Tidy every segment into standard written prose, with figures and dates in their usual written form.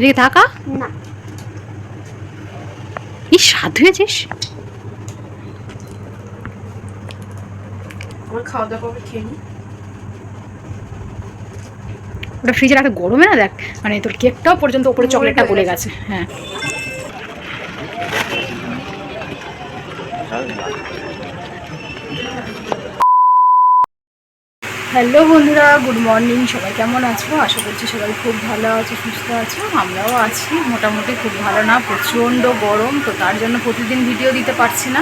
রে থাকা না কি স্বাদ হয়েছিস। আমার খাওয়া দাওয়া করে খেয়ে নি। ওটা ফ্রিজে রাখতে গরমে না দেখ, মানে তোর কেকটাও পর্যন্ত উপরে চকলেটটা গলে গেছে। হ্যাঁ হ্যালো বন্ধুরা, গুড মর্নিং। সবাই কেমন আছো? আশা করছি সবাই খুব ভালো আছো, সুস্থ আছো। আমরাও আছি মোটামুটি, খুব ভালো না, প্রচণ্ড গরম। তো তার জন্য প্রতিদিন ভিডিও দিতে পারছি না,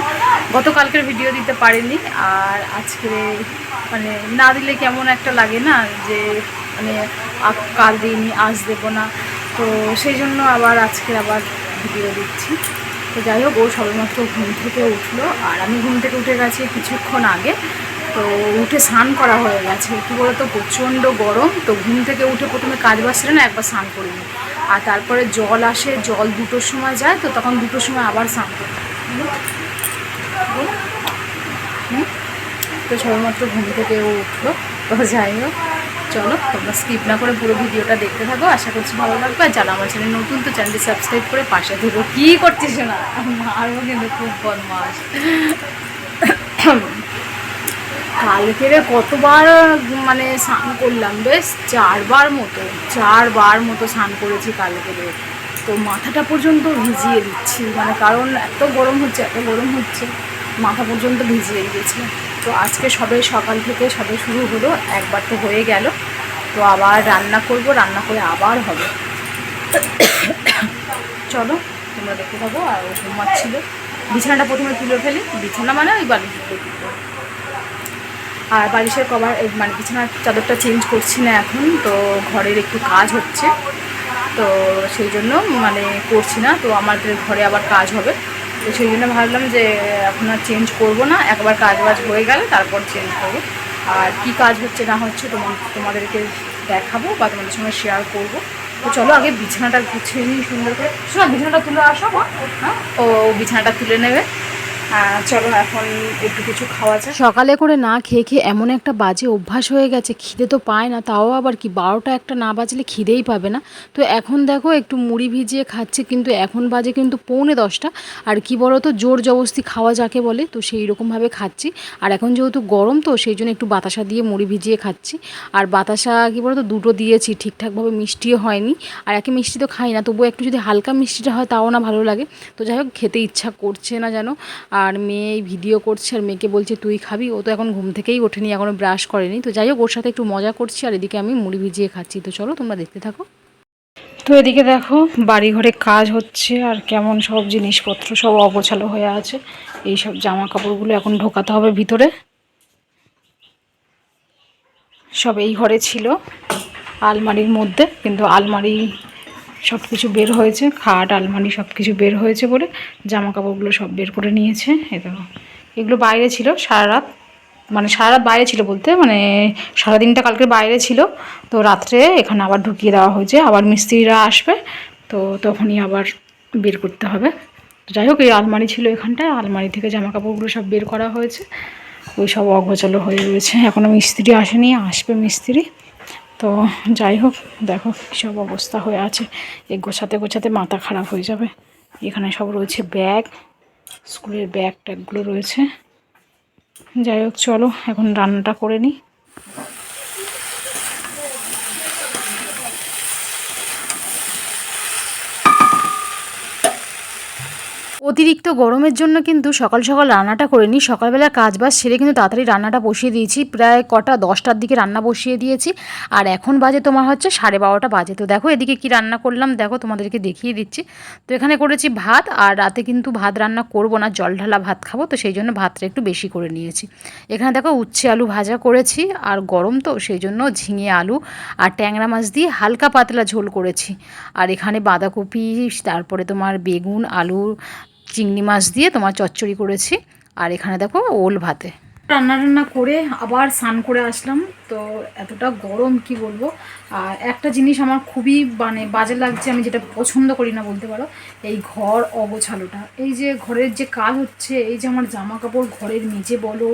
গতকালকের ভিডিও দিতে পারিনি। আর আজকে মানে না দিলে কেমন একটা লাগে না, যে মানে কাল দিইনি আজ দেবো না, তো সেই জন্য আবার আজকে আবার ভিডিও দিচ্ছি। তো যাই হোক, ও সবেমাত্র ঘুম থেকে উঠলো, আর আমি ঘুম থেকে উঠে গেছি কিছুক্ষণ আগে। তো উঠে স্নান করা হয়ে গেছে। কী বলতো, প্রচণ্ড গরম। তো ঘুম থেকে উঠে প্রথমে কাজ বাসলে না, একবার স্নান করিনি। আর তারপরে জল আসে, জল 2টোর সময় যায়, তো তখন 2টোর সময় আবার স্নান করি। তো সবেমাত্র ঘুম থেকে ও উঠলো। তো যাই হোক, চলো তোমরা স্কিপ না করে পুরো ভিডিওটা দেখতে থাকো, আশা করছি ভালো লাগবে। আর যারা আমার চ্যানেল নতুন, তো চ্যানেলটি সাবস্ক্রাইব করে পাশে থেকো। কী করছিস না, মারবো কিন্তু, খুব বদমাস। কালকে রে কতবার মানে স্নান করলাম, বেশ 4বার মতো স্নান করেছি কালকে রে। তো মাথাটা পর্যন্ত ভিজিয়ে দিচ্ছি, মানে কারণ এত গরম হচ্ছে, মাথা পর্যন্ত ভিজিয়ে দিয়েছি। তো আজকে সবে সকাল থেকে সবে শুরু হলো, একবার তো হয়ে গেল। তো আবার রান্না করব, রান্না করে আবার হবে। চলো তোমরা দেখতে থাকো। আর ও ঘুমাচ্ছিল, বিছানাটা প্রথমে তুলে ফেলি। বিছানা মানে ওই বালিশগুলো তুলবো, আর বালিশের কভার মানে বিছানার চাদরটা চেঞ্জ করছি না এখন। তো ঘরের একটু কাজ হচ্ছে, তো সেই জন্য মানে করছি না। তো আমাদের ঘরে আবার কাজ হবে, তো সেই জন্য ভাবলাম যে এখন আর চেঞ্জ করবো না, একবার কাজ বাজ হয়ে গেলে তারপর চেঞ্জ করবো। আর কি কাজ হচ্ছে না হচ্ছে তোমাদেরকে দেখাবো বা তোমাদের সঙ্গে শেয়ার করবো। তো চলো আগে বিছানাটা গুছিয়ে নিই সুন্দর করে। শোনো, বিছানাটা তুলে আসো। হ্যাঁ, ও বিছানাটা তুলে নেবে। চলো এখন একটু কিছু খাওয়া যায়। সকালে করে না খেয়ে খেয়ে এমন একটা বাজে অভ্যাস হয়ে গেছে, খিদে তো পায় না, তাও আবার কি 12টা 1টা না বাজলে খিদেই পাবে না। তো এখন দেখো একটু মুড়ি ভিজিয়ে খাচ্ছি, কিন্তু এখন বাজে কিন্তু 9:45। আর কি বলো তো, জোর জবস্তি খাওয়া যাকে বলে, তো সেই রকমভাবে খাচ্ছি। আর এখন যেহেতু গরম, তো সেই জন্য একটু বাতাসা দিয়ে মুড়ি ভিজিয়ে খাচ্ছি। আর বাতাসা কি বলো তো, 2টো দিয়েছি, ঠিকঠাকভাবে মিষ্টিও হয়নি। আর একে মিষ্টি তো খাই না, তবুও একটু যদি হালকা মিষ্টিটা হয় তাও না ভালো লাগে। তো যাই হোক, খেতে ইচ্ছা করছে না যেন। আর মেয়ে ভিডিও করছে, আর মেয়েকে বলছে তুই খাবি। ও তো এখন ঘুম থেকেই ওঠেনি, এখনও ব্রাশ করেনি। তো যাই হোক, ওর সাথে একটু মজা করছি, আর এদিকে আমি মুড়ি ভিজিয়ে খাচ্ছি। তো চলো তোমরা দেখতে থাকো। তো এদিকে দেখো বাড়ি ঘরে কাজ হচ্ছে, আর কেমন সব জিনিসপত্র সব অগোছালো হয়ে আছে। এই সব জামা কাপড়গুলো এখন ঢোকাতে হবে ভিতরে। সব এই ঘরে ছিল আলমারির মধ্যে, কিন্তু আলমারি সব কিছু বের হয়েছে, খাট আলমারি সব কিছু বের হয়েছে বলে জামা কাপড়গুলো সব বের করে নিয়েছে। এই দেখো, এগুলো বাইরে ছিল সারা রাত, মানে সারা রাত বাইরে ছিল বলতে মানে সারাদিনটা কালকে বাইরে ছিল। তো রাত্রে এখানে আবার ঢুকিয়ে দেওয়া হয়েছে, আবার মিস্ত্রিরা আসবে, তো তখনই আবার বের করতে হবে। তো যাই হোক, এই আলমারি ছিল এখানটায়, আলমারি থেকে জামা কাপড়গুলো সব বের করা হয়েছে। ওই সব অগোছালো হয়ে রয়েছে, এখনও মিস্ত্রি আসেনি, আসবে মিস্ত্রি। তো যাই হোক, দেখো কী সব অবস্থা হয়ে আছে, এই গোছাতে গোছাতে মাথা খারাপ হয়ে যাবে। এখানে সব রয়েছে ব্যাগ, স্কুলের ব্যাগ ট্যাগগুলো রয়েছে। যাই হোক, চলো এখন রান্নাটা করে নিই। অতিরিক্ত গরমের জন্য কিন্তু সকাল সকাল রান্নাটা করে নিই। সকালবেলা কাজ বাজ সেরে কিন্তু তাড়াতাড়ি রান্নাটা বসিয়ে দিয়েছি, প্রায় কটা 10টার দিকে রান্না বসিয়ে দিয়েছি। আর এখন বাজে তোমার হচ্ছে 12:30 বাজে। তো দেখো এদিকে কি রান্না করলাম, দেখো তোমাদেরকে দেখিয়ে দিচ্ছি। তো এখানে করেছি ভাত, আর রাতে কিন্তু ভাত রান্না করব না, জল ঢালা ভাত খাবো, তো সেই জন্য ভাতটা একটু বেশি করে নিয়েছি। এখানে দেখো উচ্ছে আলু ভাজা করেছি, আর গরম তো সেই জন্য ঝিঙে আলু আর ট্যাংরা মাছ দিয়ে হালকা পাতলা ঝোল করেছি। আর এখানে বাঁধাকপি, তারপরে তোমার বেগুন আলু চিংড়ি মাছ দিয়ে তোমার চচ্চড়ি করেছি। আর এখানে দেখো ওল ভাতে। রান্না করে আবার স্নান করে আসলাম। তো এতটা গরম কি বলবো। আর একটা জিনিস আমার খুবই মানে বাজে লাগছে, আমি যেটা পছন্দ করি না বলতে পারো, এই ঘর অগোছালোটা। এই যে ঘরের যে কাজ হচ্ছে, এই যে আমার জামা কাপড় ঘরের মেঝে বলো,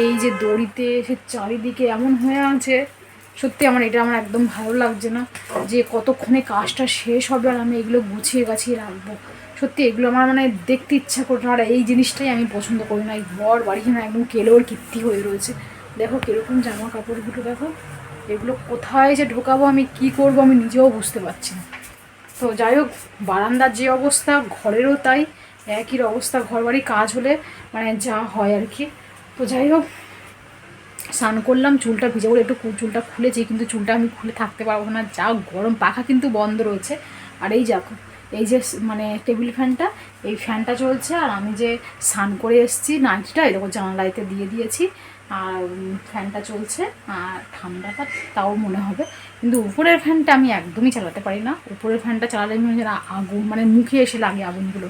এই যে দড়িতে সে চারিদিকে এমন হয়ে আছে, সত্যি আমার একদম ভালো লাগছে না যে কতক্ষণে কাজটা শেষ হবে আর আমি এগুলো গুছিয়ে গাছিয়ে রাখবো। সত্যি এগুলো আমার মানে দেখতে ইচ্ছা করে না, আর এই জিনিসটাই আমি পছন্দ করি না। এই ঘর বাড়ি যেন একদম কেলোর কীর্তি হয়ে রয়েছে। দেখো কীরকম জামা কাপড়গুলো, দেখো এগুলো কোথায় যে ঢোকাবো, আমি কি করব আমি নিজেও বুঝতে পারছি না। তো যাই হোক, বারান্দার যে অবস্থা ঘরেরও তাই একই অবস্থা, ঘর বাড়ি কাজ হলে মানে যা হয় আর কি। তো যাই হোক, স্নান করলাম, চুলটা ভিজে বলে একটু চুলটা খুলেছি, কিন্তু চুলটা আমি খুলে থাকতে পারবো না, যা গরম, পাখা কিন্তু বন্ধ রয়েছে। আর এই দেখো এই যে মানে টেবিল ফ্যানটা, এই ফ্যানটা চলছে, আর আমি যে স্নান করে এসেছি নাইটটা এই দেখো জানালাইতে দিয়ে দিয়েছি, আর ফ্যানটা চলছে। আর ঠান্ডাটা তাও মনে হবে, কিন্তু উপরের ফ্যানটা আমি একদমই চালাতে পারি না। উপরের ফ্যানটা চালালে মনে হয় আগুন, মানে মুখে এসে লাগে আগুনগুলো,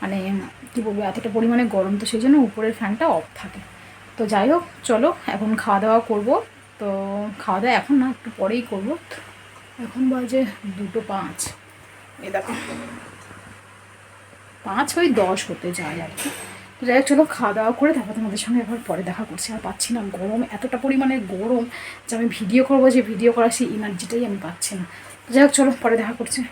মানে কী বলবো এতটা পরিমাণে গরম, তো সেই জন্য উপরের ফ্যানটা অফ থাকে। তো যাই হোক চলো এখন খাওয়া দাওয়া করবো। তো খাওয়া দাওয়া এখন না, একটু পরেই করবো। এখন বাজে 2:05, এই দেখো 5:10 হতে যায় আর কি। তো যাই হোক চলো খাওয়া দাওয়া করে তারপর তোমাদের সঙ্গে একবার পরে দেখা করছি। আর পাচ্ছি না, গরম এতটা পরিমাণে গরম যে আমি ভিডিও করবো, যে ভিডিও করার সেই এনার্জিটাই আমি পাচ্ছি না। তো যাই হোক চলো পরে দেখা করছি।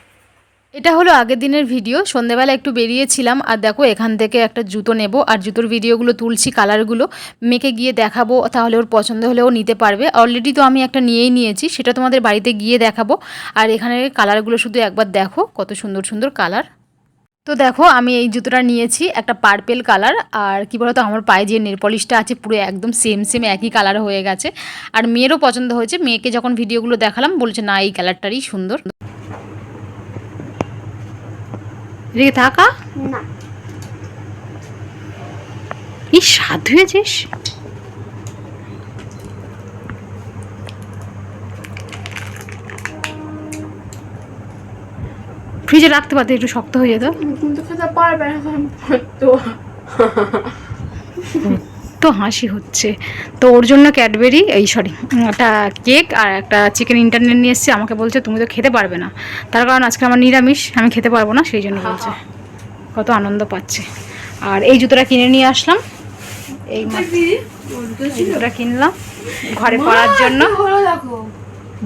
এটা হলো আগের দিনের ভিডিও, সন্ধ্যেবেলা একটু বেরিয়েছিলাম, আর দেখো এখান থেকে একটা জুতো নেব, আর জুতোর ভিডিওগুলো তুলছি, কালারগুলো মেয়েকে গিয়ে দেখাবো, তাহলে ওর পছন্দ হলেও নিতে পারবে। অলরেডি তো আমি একটা নিয়েই নিয়েছি, সেটা তোমাদের বাড়িতে গিয়ে দেখাবো। আর এখানে কালারগুলো শুধু একবার দেখো, কত সুন্দর সুন্দর কালার। তো দেখো আমি এই জুতোটা নিয়েছি, একটা পার্পেল কালার। আর কি বলতো, আমার পায়ে যে নেল পলিশটা আছে পুরো একদম সেম সেম একই কালার হয়ে গেছে, আর মেয়েরও পছন্দ হয়েছে। মেয়েকে যখন ভিডিওগুলো দেখালাম বলছে না এই কালারটারই সুন্দর। রে থাকা না, এই স্বাদ হয়েছিস। ফ্রিজে রাখতে পারতে, একটু শক্ত হয়ে যেত। কিন্তু খেতে পারবে তো হাসি হচ্ছে। তো ওর জন্য ক্যাডবেরি, এই সরি একটা কেক আর একটা চিকেন ইন্টারনেট নিয়ে এসেছি। আমাকে বলছে তুমি তো খেতে পারবে না, তার কারণ আজকে আমার নিরামিষ, আমি খেতে পারবো না, সেই জন্য বলছে। কত আনন্দ পাচ্ছে। আর এই জুতোটা কিনে নিয়ে আসলাম, এই জুতোটা কিনলাম ঘরে পরার জন্য।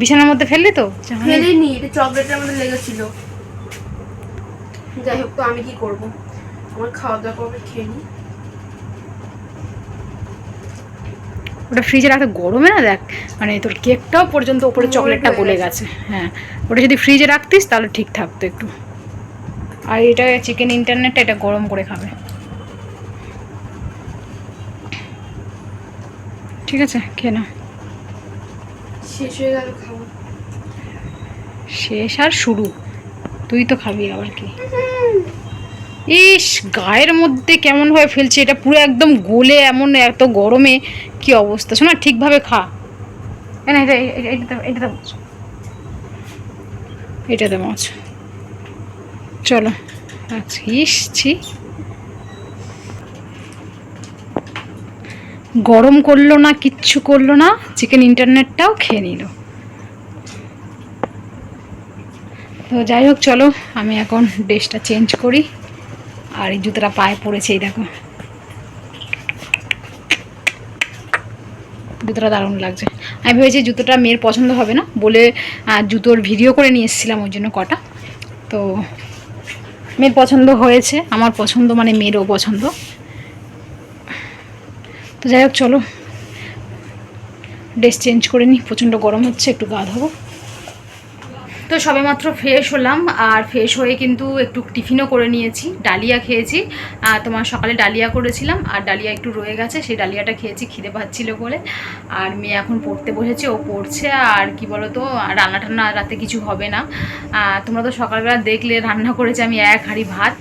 বিছানার মধ্যে ফেললি তো? ফেলিনি, এটা চকলেটের মধ্যে লেগেছিল। যাই হোক, তো আমি কি করব, আমার খাওয়া দাওয়া করে খেয়ে নিই। ওটা ফ্রিজে রাখতে গরমে না, দেখ মানে তোর কেকটাও পর্যন্ত ওপরে চকলেটটা গলে গেছে। হ্যাঁ, ওটা যদি ফ্রিজে রাখতিস তাহলে ঠিক থাকতো একটু। আর এটা চিকেন ইন্টারনেটটা, এটা গরম করে খাবে। ঠিক আছে, খেয়ে না। শেষ হয়ে গেল খাওয়া। শেষ আর শুরু, তুই তো খাবি আবার কি। ইস, গায়ের মধ্যে কেমন ভাবে ফেলছে, এটা পুরো একদম গলে এমন, এত গরমে কি অবস্থা। শোনা ঠিকভাবে খা, না এটাতে মাছ। চলো আচ্ছা, ইসছি গরম করলো না, কিচ্ছু করলো না, চিকেন ইন্টারনেটটাও খেয়ে নিল। তো যাই হোক চলো আমি এখন ড্রেসটা চেঞ্জ করি। আর এই জুতোটা পায়ে পড়েছে, এই দেখো জুতোটা দারুণ লাগছে। আমি ভেবেছি জুতোটা মেয়ের পছন্দ হবে না বলে জুতোর ভিডিও করে নিয়ে এসেছিলাম ওই জন্য কটা। তো মেয়ের পছন্দ হয়েছে, আমার পছন্দ মানে মেয়েরও পছন্দ। তো যাই হোক চলো ড্রেস চেঞ্জ করে নিই, প্রচণ্ড গরম হচ্ছে, একটু গা ধোবো। তো সবেমাত্র ফ্রেশ হলাম, আর ফ্রেশ হয়ে কিন্তু একটু টিফিনও করে নিয়েছি, ডালিয়া খেয়েছি। তোমার সকালে ডালিয়া করেছিলাম, আর ডালিয়া একটু রয়ে গেছে, সেই ডালিয়াটা খেয়েছি খিদে পাচ্ছিল বলে। আর মেয়ে এখন পড়তে বসেছে, ও পড়ছে। আর কি বলো তো, রান্না টান্না রাতে কিছু হবে না। তোমরা তো সকালবেলা দেখলে রান্না করেছি আমি 1 হাঁড়ি ভাত।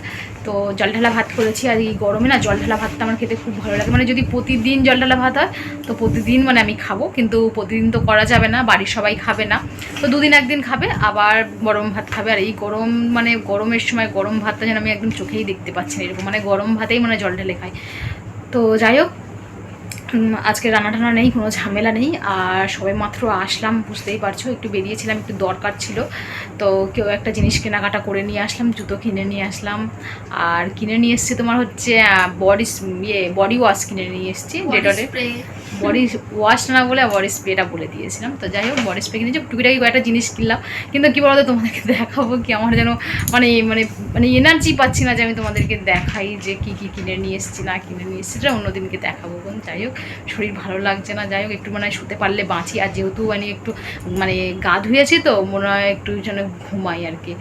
তো জল ঢালা ভাত করেছি, আর এই গরমে না জল ঢালা ভাতটা আমার খেতে খুব ভালো লাগে। মানে যদি প্রতিদিন জল ঢালা ভাত হয় তো প্রতিদিন মানে আমি খাবো, কিন্তু প্রতিদিন তো করা যাবে না, বাড়ির সবাই খাবে না। তো 2 দিন 1 দিন খাবে, আবার গরম ভাত খাবে। আর এই গরম মানে গরমের সময় গরম ভাতটা যেন আমি একদম চোখেই দেখতে পাচ্ছি না, এরকম মানে গরম ভাতেই মানে জল ঢেলে খাই। তো যাই হোক আজকে রান্না টান্না নেই, কোনো ঝামেলা নেই। আর সবে মাত্র আসলাম, বুঝতেই পারছো, একটু বেরিয়েছিলাম, একটু দরকার ছিল, তো কেউ একটা জিনিস কেনাকাটা করে নিয়ে আসলাম, জুতো কিনে নিয়ে আসলাম। আর কিনে নিয়ে এসেছি তোমার হচ্ছে বডি ওয়াশ কিনে নিয়ে এসেছি, ডেটলের বডি ওয়াশ না বলে বডি স্প্রেটা বলে দিয়েছিলাম। তো যাই হোক, বডি স্প্রে কিনেছি, টুকিটাকি কয়েকটা জিনিস কিনলাম। কিন্তু কী বলতো, তোমাদেরকে দেখাবো কি, আমার যেন মানে মানে মানে এনার্জি পাচ্ছি না যে আমি তোমাদেরকে দেখাই যে কী কী কিনে নিয়ে এসেছি না কিনে নিয়ে এসেছি, সেটা অন্যদিনকে দেখাবো। যাই হোক, শরীর ভালো লাগছে না, যাই হোক একটু মানে শুতে পারলে বাঁচি। আর যেহেতু মানে একটু মানে গা ধুয়েছি, তো মনে হয় একটু যেন ঘুমাই আর কি।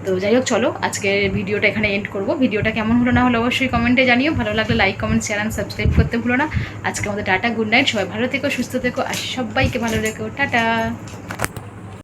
তো যাই হোক, চলো আজকের ভিডিওটা এখানে এন্ড করবো। ভিডিওটা কেমন হলো না হলো অবশ্যই কমেন্টে জানিও। ভালো লাগলে like, comment, share and subscribe করতে ভুলো না। আজকে আমাদের টাটা, গুড নাইট, সবাই ভালো থেকো, সুস্থ থেকো, আর সবাইকে ভালো রেখো, টাটা।